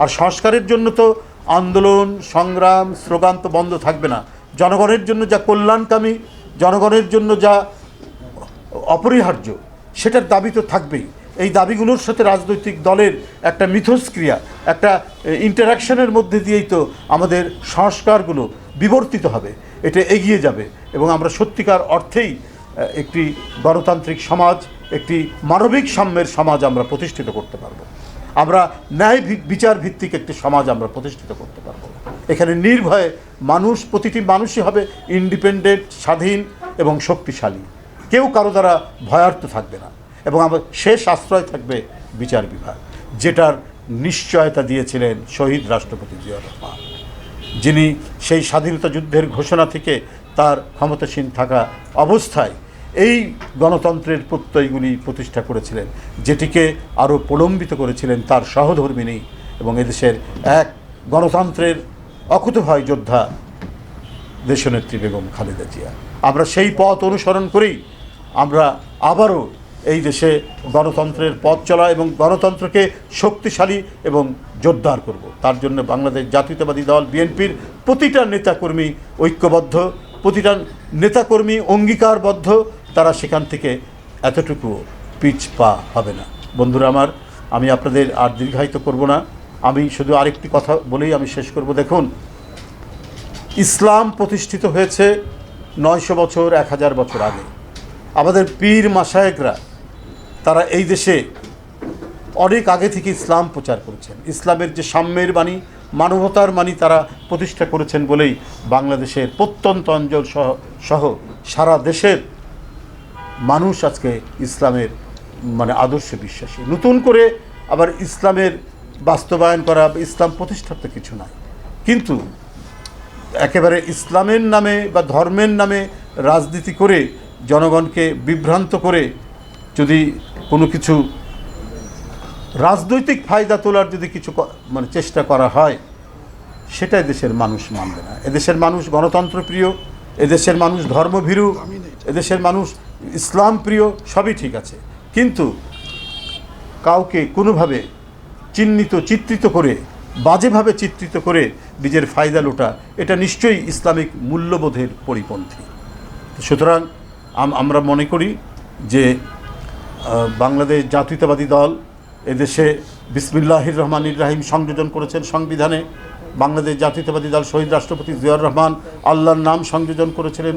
আর সংস্কারের জন্য তো আন্দোলন সংগ্রাম স্লোগান তো বন্ধ থাকবে না। জনগণের জন্য যা কল্যাণকামী, জনগণের জন্য যা অপরিহার্য, সেটার দাবি তো থাকবেই। এই দাবিগুলোর সাথে রাজনৈতিক দলের একটা মিথস্ক্রিয়া, একটা ইন্টারাকশনের মধ্যে দিয়েই তো আমাদের সংস্কারগুলো বিবর্তিত হবে, এটা এগিয়ে যাবে এবং আমরা সত্যিকার অর্থেই একটি গণতান্ত্রিক সমাজ, একটি মানবিক সাম্যের সমাজ আমরা প্রতিষ্ঠিত করতে পারব। আমরা ন্যায় বিচার ভিত্তিক একটি সমাজ আমরা প্রতিষ্ঠিত করতে পারব। এখানে নির্ভয়ে মানুষ, প্রতিটি মানুষই হবে ইন্ডিপেন্ডেন্ট, স্বাধীন এবং শক্তিশালী। কেউ কারো দ্বারা ভয়ার্ত থাকবে না এবং আমার শেষ আশ্রয় থাকবে বিচার বিভাগ, যেটার নিশ্চয়তা দিয়েছিলেন শহীদ রাষ্ট্রপতি জিয়াউর রহমান, যিনি সেই স্বাধীনতা যুদ্ধের ঘোষণা থেকে তার ক্ষমতাসীন থাকা অবস্থায় এই গণতন্ত্রের প্রত্যয়গুলি প্রতিষ্ঠা করেছিলেন, যেটিকে আরও প্রলম্বিত করেছিলেন তার সহধর্মিণী এবং এদেশের এক গণতন্ত্রের অকুতভয় যোদ্ধা দেশনেত্রী বেগম খালেদা জিয়া। আমরা সেই পথ অনুসরণ করেই আমরা আবারও এই দেশে গণতন্ত্রের পথ চলা এবং গণতন্ত্রকে শক্তিশালী এবং জোরদার করব। তার জন্য বাংলাদেশ জাতীয়তাবাদী দল বিএনপির প্রতিটা নেতাকর্মী ঐক্যবদ্ধ, প্রতিটা নেতাকর্মী অঙ্গীকারবদ্ধ। তারা সেখান থেকে এতটুকু পিছপা হবে না। বন্ধুরা আমার, আমি আপনাদের আর দীর্ঘায়িত করব না। আমি শুধু আরেকটি কথা বলেই আমি শেষ করব। দেখুন, ইসলাম প্রতিষ্ঠিত হয়েছে 900 বছর 1000 বছর আগে। আমাদের পীর মাশায়েখরা তারা এই দেশে অনেক আগে থেকে ইসলাম প্রচার করেছেন। ইসলামের যে সাম্যের বাণী, মানবতার বাণী তারা প্রতিষ্ঠা করেছেন বলেই বাংলাদেশের প্রত্যন্ত অঞ্চল সহ সারা দেশের মানুষ আজকে ইসলামের আদর্শে বিশ্বাসী। নতুন করে আবার ইসলামের বাস্তবায়ন করা, ইসলাম প্রতিষ্ঠার তো কিছু নাই, কিন্তু একেবারে ইসলামের নামে বা ধর্মের নামে রাজনীতি করে জনগণকে বিভ্রান্ত করে যদি কোনো কিছু রাজনৈতিক ফায়দা তোলার যদি কিছু চেষ্টা করা হয়, সেটা এদেশের মানুষ মানবে না। এদেশের মানুষ গণতন্ত্র প্রিয়, এদেশের মানুষ ধর্মভীরু, এদেশের মানুষ ইসলাম প্রিয়, সবই ঠিক আছে, কিন্তু কাউকে কোনোভাবে চিত্রিত করে, বাজেভাবে চিত্রিত করে নিজের ফায়দা লোটা, এটা নিশ্চয়ই ইসলামিক মূল্যবোধের পরিপন্থী। সুতরাং আমরা মনে করি যে বাংলাদেশ জাতীয়তাবাদী দল এদেশে বিসমিল্লাহির রহমানির রহিম সংযোজন করেছেন সংবিধানে। বাংলাদেশ জাতীয়তাবাদী দল শহীদ রাষ্ট্রপতি জিয়াউর রহমান আল্লাহর নাম সংযোজন করেছিলেন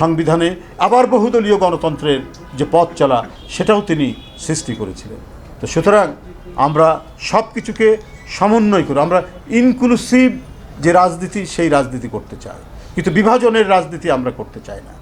সংবিধানে। আবার বহুদলীয় গণতন্ত্রের যে পথ চলা, সেটাও তিনি সৃষ্টি করেছিলেন। তো সুতরাং আমরা সব কিছুকে সমন্বয় করে আমরা ইনক্লুসিভ যে রাজনীতি, সেই রাজনীতি করতে চাই, কিন্তু বিভাজনের রাজনীতি আমরা করতে চাই না।